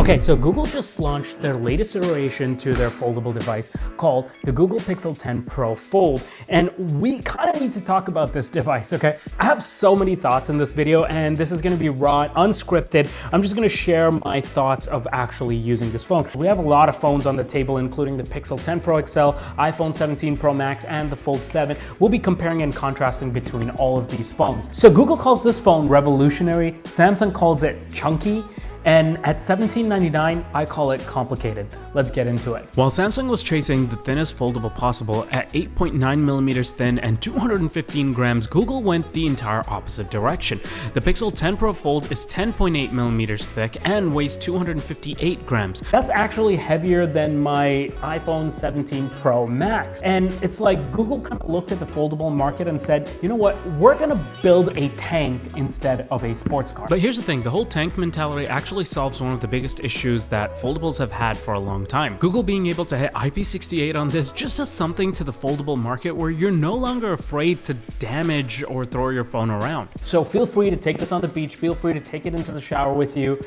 Okay, so Google just launched their latest iteration to their foldable device called the Google Pixel 10 Pro Fold. And we kind of need to talk about this device, okay? I have so many thoughts in this video, and this is gonna be raw, unscripted. I'm just gonna share my thoughts of actually using this phone. We have a lot of phones on the table, including the Pixel 10 Pro XL, iPhone 17 Pro Max, and the Fold 7. We'll be comparing and contrasting between all of these phones. So Google calls this phone revolutionary, Samsung calls it chunky, and at $17.99, I call it complicated. Let's get into it. While Samsung was chasing the thinnest foldable possible at 8.9 millimeters thin and 215 grams, Google went the entire opposite direction. The Pixel 10 Pro Fold is 10.8 millimeters thick and weighs 258 grams. That's actually heavier than my iPhone 17 Pro Max. And it's like Google kind of looked at the foldable market and said, you know what, we're gonna build a tank instead of a sports car. But here's the thing, the whole tank mentality actually solves one of the biggest issues that foldables have had for a long time. Google being able to hit IP68 on this just does something to the foldable market where you're no longer afraid to damage or throw your phone around. So feel free to take this on the beach, feel free to take it into the shower with you.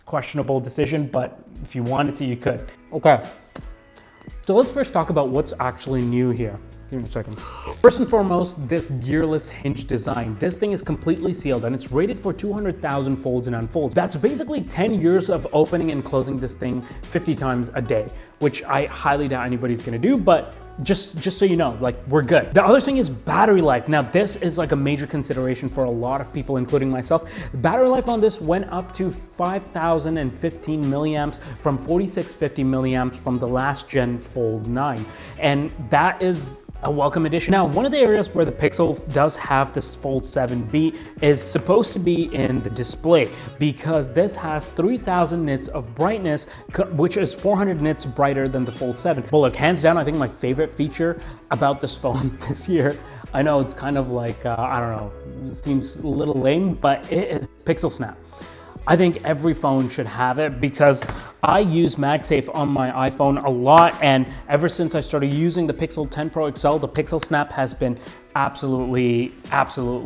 Questionable decision, but if you wanted to, you could. Okay, so let's first talk about what's actually new here. Give me a second. First and foremost, this gearless hinge design. This thing is completely sealed and it's rated for 200,000 folds and unfolds. That's basically 10 years of opening and closing this thing 50 times a day, which I highly doubt anybody's gonna do, but just so you know, like, we're good. The other thing is battery life. Now, this is like a major consideration for a lot of people, including myself. The battery life on this went up to 5,015 milliamps from 4,650 milliamps from the last gen Fold 9. And that is a welcome addition. Now, one of the areas where the Pixel does have this Fold 7B is supposed to be in the display, because this has 3,000 nits of brightness, which is 400 nits brighter than the Fold 7. But look, hands down, I think my favorite feature about this phone this year, I know it's kind of like, I don't know, it seems a little lame, but it is Pixel Snap. I think every phone should have it because I use MagSafe on my iPhone a lot, and ever since I started using the Pixel 10 Pro XL, the Pixel Snap has been absolutely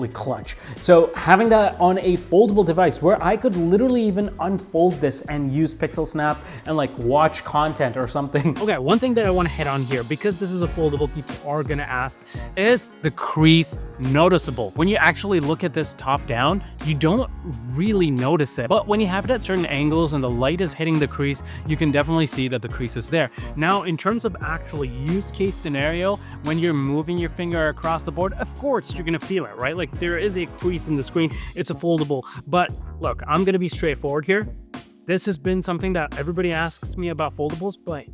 clutch. So having that on a foldable device where I could literally even unfold this and use Pixel Snap and like watch content or something. Okay, one thing that I want to hit on here, because this is a foldable, people are going to ask, is the crease noticeable? When you actually look at this top down, you don't really notice it. But when you have it at certain angles and the light is hitting the crease, you can definitely see that the crease is there. Now, in terms of actually use case scenario, when you're moving your finger across the board, of course you're gonna feel it, right? Like, there is a crease in the screen, it's a foldable. But look, I'm gonna be straightforward here. This has been something that everybody asks me about foldables, but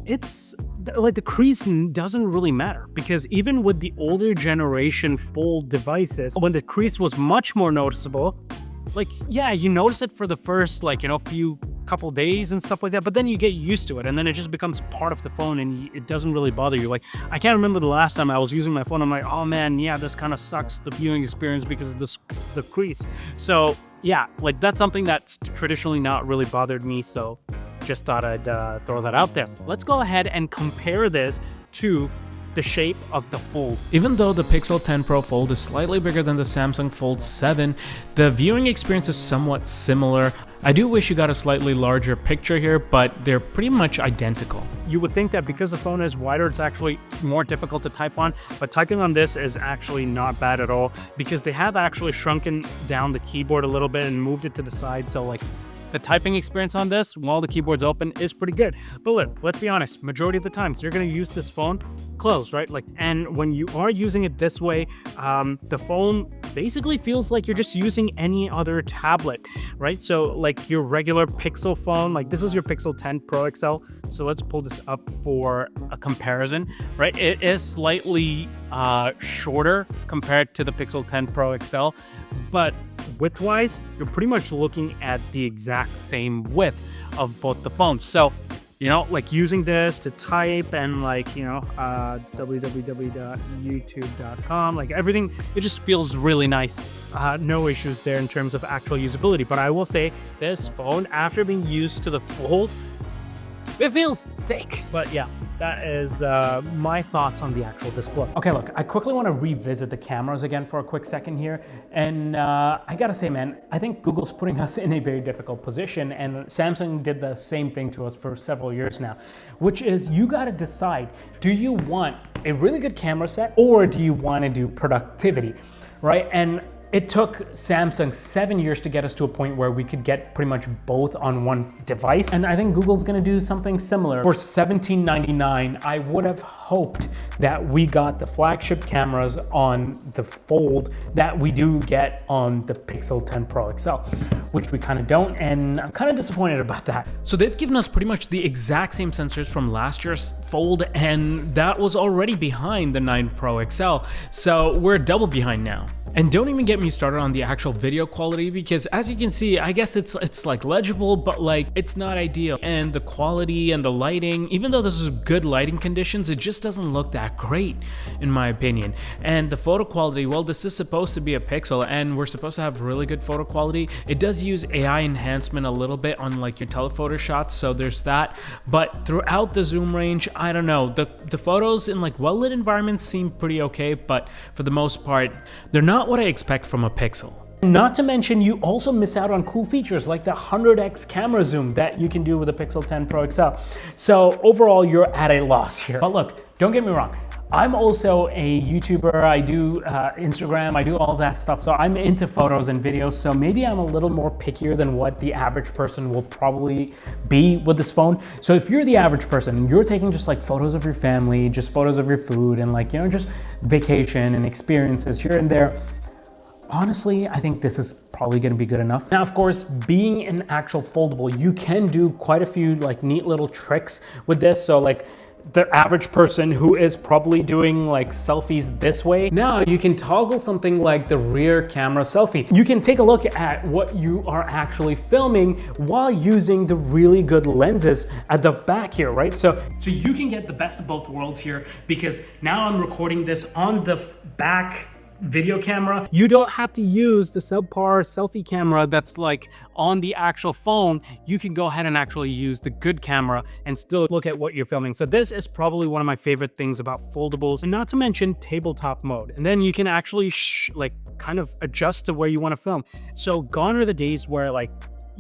it's like the crease doesn't really matter, because even with the older generation Fold devices, when the crease was much more noticeable, like, yeah, you notice it for the first, like, you know, couple days and stuff like that, but then you get used to it and then it just becomes part of the phone and it doesn't really bother you. Like, I can't remember the last time I was using my phone, I'm like, oh man, yeah, this kind of sucks, the viewing experience, because of the crease. So yeah, like, that's something that's traditionally not really bothered me, so just thought I'd throw that out there. Let's go ahead and compare this to the shape of the Fold. Even though the Pixel 10 Pro Fold is slightly bigger than the Samsung Fold 7, the viewing experience is somewhat similar. I do wish you got a slightly larger picture here, but they're pretty much identical. You would think that because the phone is wider, it's actually more difficult to type on, but typing on this is actually not bad at all, because they have actually shrunken down the keyboard a little bit and moved it to the side, so like, the typing experience on this, while the keyboard's open, is pretty good. But look, let's be honest, majority of the times, you're gonna use this phone closed, right? Like, and when you are using it this way, the phone basically feels like you're just using any other tablet, right? So like your regular Pixel phone, like this is your Pixel 10 Pro XL. So let's pull this up for a comparison, right? It is slightly shorter compared to the Pixel 10 Pro XL, but width-wise, you're pretty much looking at the exact same width of both the phones. So, you know, like using this to type and like, you know, www.youtube.com, like everything, it just feels really nice. No issues there in terms of actual usability. But I will say this phone, after being used to the Fold, It feels thick, but yeah, that is my thoughts on the actual display. Okay, look, I quickly want to revisit the cameras again for a quick second here. And I gotta say, man, I think Google's putting us in a very difficult position, and Samsung did the same thing to us for several years now, which is you gotta decide, do you want a really good camera set or do you want to do productivity, right? And it took Samsung 7 years to get us to a point where we could get pretty much both on one device. And I think Google's gonna do something similar. For $17.99, I would have hoped that we got the flagship cameras on the Fold that we do get on the Pixel 10 Pro XL, which we kind of don't, and I'm kind of disappointed about that. So they've given us pretty much the exact same sensors from last year's Fold, and that was already behind the 9 Pro XL, so we're double behind now. And don't even get me started on the actual video quality, because as you can see, I guess it's like legible, but like it's not ideal. And the quality and the lighting, even though this is good lighting conditions, it just doesn't look that great in my opinion. And the photo quality, well, this is supposed to be a Pixel and we're supposed to have really good photo quality. It does use AI enhancement a little bit on like your telephoto shots, so there's that. But throughout the zoom range, I don't know, the photos in like well-lit environments seem pretty okay, but for the most part, they're not what I expect from a Pixel. Not to mention, you also miss out on cool features like the 100x camera zoom that you can do with the Pixel 10 Pro XL. So overall, you're at a loss here. But look, don't get me wrong. I'm also a YouTuber, I do Instagram, I do all that stuff. So I'm into photos and videos. So maybe I'm a little more pickier than what the average person will probably be with this phone. So if you're the average person and you're taking just like photos of your family, just photos of your food and like, you know, just vacation and experiences here and there, honestly, I think this is probably gonna be good enough. Now, of course, being an actual foldable, you can do quite a few like neat little tricks with this. So like the average person who is probably doing like selfies this way, now you can toggle something like the rear camera selfie. You can take a look at what you are actually filming while using the really good lenses at the back here, right? So you can get the best of both worlds here, because now I'm recording this on the back video camera. You don't have to use the subpar selfie camera that's like on the actual phone. You can go ahead and actually use the good camera and still look at what you're filming. So this is probably one of my favorite things about foldables, and not to mention tabletop mode. And then you can actually like kind of adjust to where you want to film. So gone are the days where like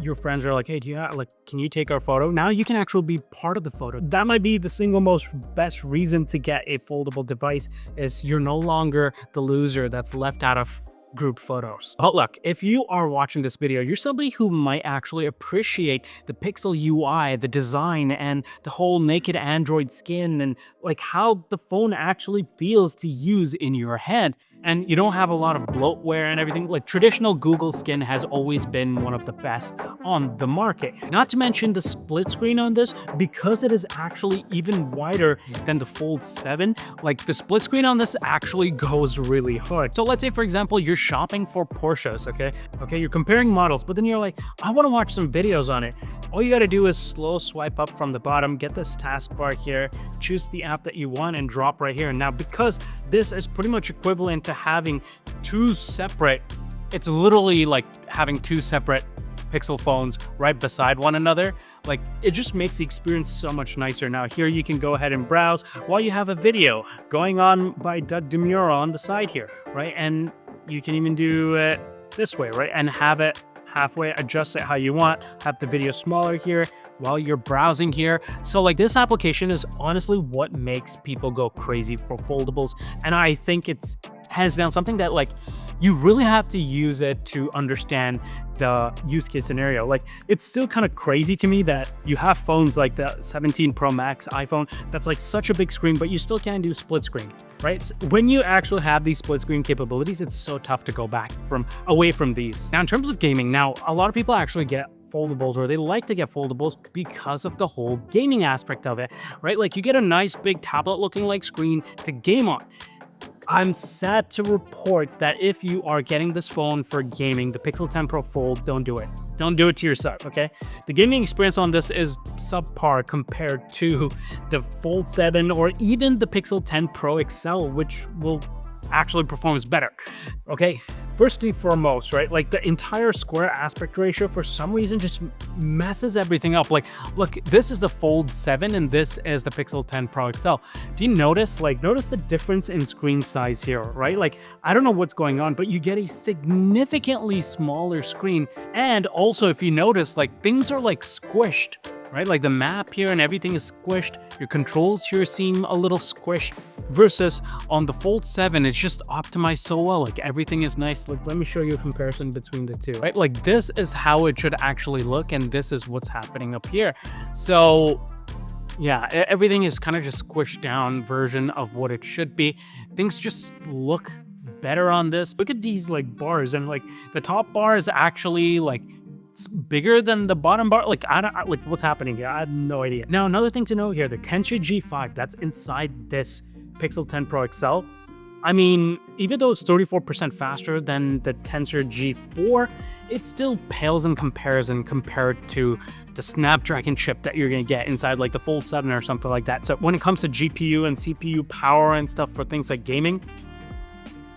your friends are like, hey, can you take our photo? Now you can actually be part of the photo. That might be the single most best reason to get a foldable device, is you're no longer the loser that's left out of group photos. But look, if you are watching this video, you're somebody who might actually appreciate the Pixel UI, the design, and the whole naked Android skin, and like how the phone actually feels to use in your hand. And you don't have a lot of bloatware and everything. Like traditional Google skin has always been one of the best on the market. Not to mention the split screen on this, because it is actually even wider than the Fold 7. Like the split screen on this actually goes really hard. So let's say, for example, you're shopping for Porsches, okay? You're comparing models, but then you're like, I want to watch some videos on it. All you got to do is slow swipe up from the bottom, get this taskbar here, choose the app that you want, and drop right here. Now, because this is pretty much equivalent to having two separate, it's literally like having two separate Pixel phones right beside one another. Like, it just makes the experience so much nicer. Now here you can go ahead and browse while you have a video going on by Demura on the side here, right? And you can even do it this way, right? And have it halfway, adjust it how you want, have the video smaller here while you're browsing here. So like this application is honestly what makes people go crazy for foldables. And I think it's hands down something that like you really have to use it to understand the use case scenario. Like it's still kind of crazy to me that you have phones like the 17 Pro Max iPhone that's like such a big screen, but you still can't do split screen, right? So when you actually have these split screen capabilities, it's so tough to go back away from these. Now in terms of gaming, now a lot of people actually get foldables, or they like to get foldables because of the whole gaming aspect of it, right? Like you get a nice big tablet looking like screen to game on. I'm sad to report that if you are getting this phone for gaming, the Pixel 10 Pro Fold, don't do it. Don't do it to yourself, okay? The gaming experience on this is subpar compared to the Fold 7 or even the Pixel 10 Pro XL, which will actually performs better. Okay, first and foremost, right, like the entire square aspect ratio for some reason just messes everything up. Like, look, this is the Fold 7 and this is the Pixel 10 Pro XL. Do you notice, like, notice the difference in screen size here, right? Like, I don't know what's going on, but you get a significantly smaller screen. And also, if you notice, like, things are like squished, right? Like the map here and everything is squished. Your controls here seem a little squished versus on the Fold 7, it's just optimized so well. Like everything is nice. Like, let me show you a comparison between the two, right? Like this is how it should actually look and this is what's happening up here. So yeah, everything is kind of just squished down version of what it should be. Things just look better on this. Look at these like bars, and like the top bar is actually like it's bigger than the bottom bar. Like like what's happening here? I have no idea. Now another thing to note here, the Tensor G5 that's inside this Pixel 10 Pro XL, I mean, even though it's 34% faster than the Tensor G4, it still pales in comparison compared to the Snapdragon chip that you're gonna get inside like the Fold 7 or something like that. So when it comes to GPU and CPU power and stuff for things like gaming,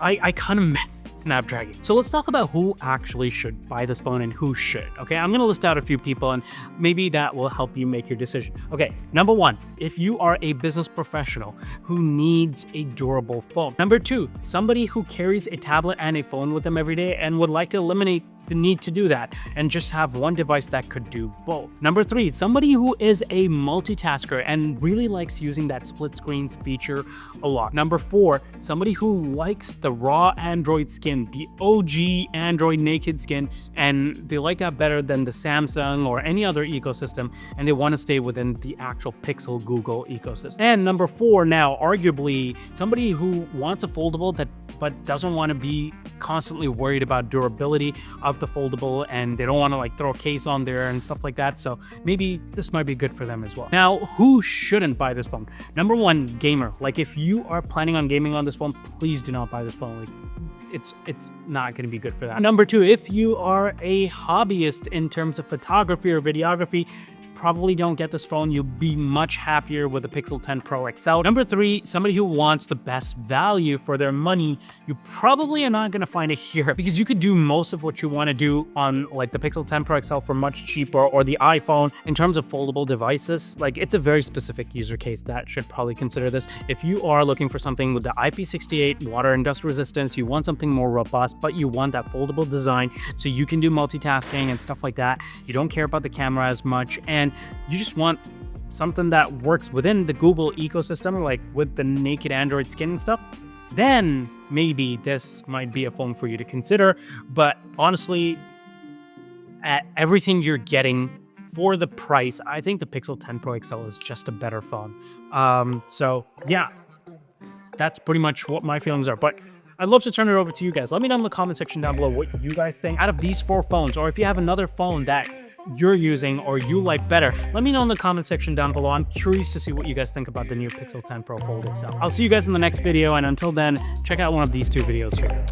I kind of miss Snapdragon. So let's talk about who actually should buy this phone and who should. Okay, I'm gonna list out a few people and maybe that will help you make your decision. Okay, number one, if you are a business professional who needs a durable phone. Number two, somebody who carries a tablet and a phone with them every day and would like to eliminate the need to do that and just have one device that could do both. Number three, somebody who is a multitasker and really likes using that split screens feature a lot. Number four, somebody who likes the raw Android skin, the OG Android naked skin, and they like that better than the Samsung or any other ecosystem, and they want to stay within the actual Pixel Google ecosystem. And number four, now arguably somebody who wants a foldable but doesn't want to be constantly worried about durability of the foldable, and they don't want to like throw a case on there and stuff like that. So maybe this might be good for them as well. Now, who shouldn't buy this phone? Number one, gamer. Like if you are planning on gaming on this phone, please do not buy this phone. Like it's not going to be good for that. Number two, if you are a hobbyist in terms of photography or videography, probably don't get this phone. You'll be much happier with the Pixel 10 Pro XL. Number three, somebody who wants the best value for their money, you probably are not going to find it here because you could do most of what you want to do on like the Pixel 10 Pro XL for much cheaper, or the iPhone. In terms of foldable devices, like it's a very specific user case that should probably consider this. If you are looking for something with the IP68 water and dust resistance, you want something more robust, but you want that foldable design so you can do multitasking and stuff like that. You don't care about the camera as much, and you just want something that works within the Google ecosystem, like with the naked Android skin and stuff, then maybe this might be a phone for you to consider. But honestly, at everything you're getting for the price, I think the Pixel 10 Pro XL is just a better phone. So yeah, that's pretty much what my feelings are. But I'd love to turn it over to you guys. Let me know in the comment section down below what you guys think out of these four phones, or if you have another phone that you're using or you like better, let me know in the comment section down below. I'm curious to see what you guys think about the new Pixel 10 Pro Fold XL. I'll see you guys in the next video, and until then, check out one of these two videos here.